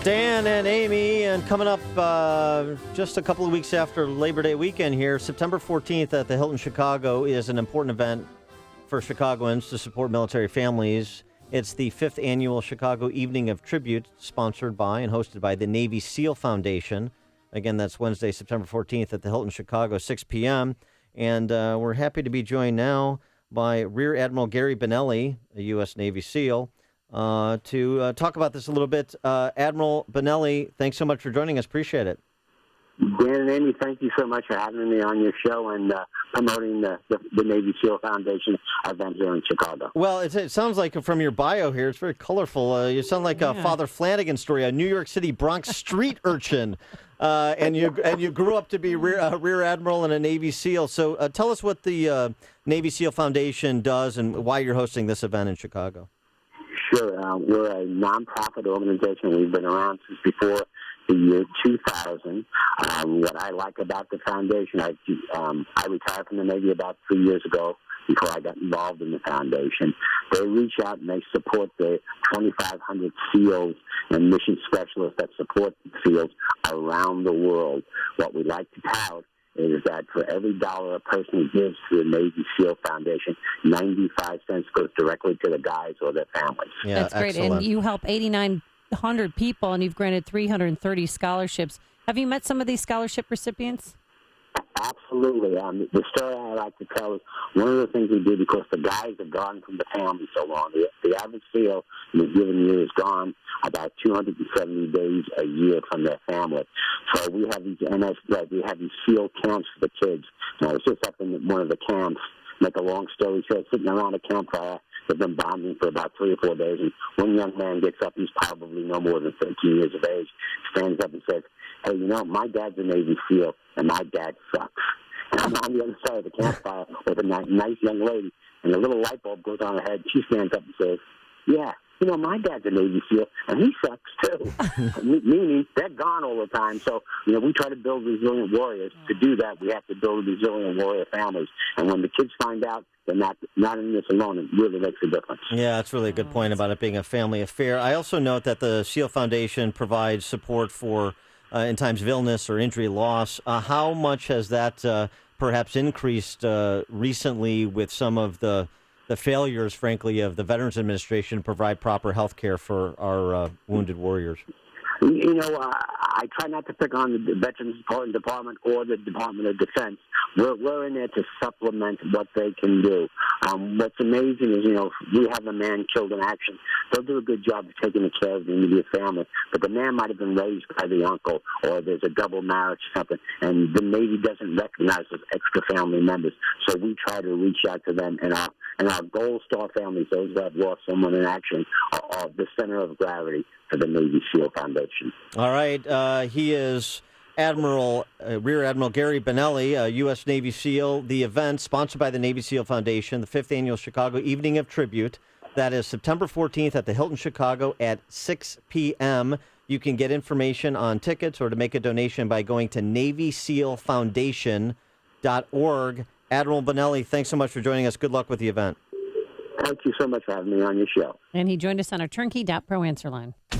Dan and Amy, and coming up just a couple of weeks after Labor Day weekend here, September 14th at the Hilton Chicago is an important event for Chicagoans to support military families. It's the 5th annual Chicago Evening of Tribute, sponsored by and hosted by the Navy SEAL Foundation. Again, that's Wednesday, September 14th at the Hilton Chicago, 6 p.m. And we're happy to be joined now by Rear Admiral Garry Bonelli, a U.S. Navy SEAL, to talk about this a little bit. Admiral Bonelli, thanks so much for joining us. Appreciate it. Dan and Amy, thank you so much for having me on your show and promoting the Navy SEAL Foundation event here in Chicago. Well, it sounds like from your bio here, it's very colorful. You sound like a Father Flanagan story, a New York City Bronx street urchin, and you grew up to be Rear Admiral and a Navy SEAL. So tell us what the Navy SEAL Foundation does and why you're hosting this event in Chicago. Sure. We're a nonprofit organization. We've been around since before the year 2000. What I like about the foundation, I retired from the Navy about 3 years ago before I got involved in the foundation. They reach out and they support the 2,500 SEALs and mission specialists that support the SEALs around the world. What we like to tout is that for every dollar a person gives to the Navy SEAL Foundation, 95 cents goes directly to the guys or their families. Yeah, that's great. excellent. And you help 8,900 people, and you've granted 330 scholarships. Have you met some of these scholarship recipients? Absolutely. The story I like to tell is one of the things we do because the guys have gone from the family so long. The average SEAL in a given year is gone about 270 days a year from their family. So we have these we have these SEAL camps for the kids. I was just up in one of the camps. Make a long story short, sitting around a campfire. They've been bonding for about 3 or 4 days, and one young man gets up. He's probably no more than 13 years of age. Stands up and says, "Hey, my dad's a Navy SEAL, and my dad sucks." And I'm on the other side of the campfire with a nice young lady, and a little light bulb goes on her head. She stands up and says, "Yeah, my dad's a Navy SEAL, and he sucks too." Meaning they're gone all the time. So, we try to build resilient warriors. To do that, we have to build resilient warrior families. And when the kids find out they're not in this alone, it really makes a difference. Yeah, that's really a good point about it being a family affair. I also note that the SEAL Foundation provides support for in times of illness or injury loss. How much has that perhaps increased recently with some of the failures, frankly, of the Veterans Administration to provide proper health care for our wounded warriors? I try not to pick on the Veterans Department or the Department of Defense. We're in there to supplement what they can do. What's amazing is, we have a man killed in action. They'll do a good job of taking care of the immediate family, but the man might have been raised by the uncle, or there's a double marriage or something, and the Navy doesn't recognize those extra family members. So we try to reach out to them, and our Gold Star families, those that have lost someone in action, are the center of gravity for the Navy SEAL Foundation. All right. He is Rear Admiral Garry Bonelli, U.S. Navy SEAL. The event, sponsored by the Navy SEAL Foundation, the 5th Annual Chicago Evening of Tribute. That is September 14th at the Hilton Chicago at 6 p.m. You can get information on tickets or to make a donation by going to NavySealFoundation.org. Admiral Bonelli, thanks so much for joining us. Good luck with the event. Thank you so much for having me on your show. And he joined us on our turnkey.pro answer line.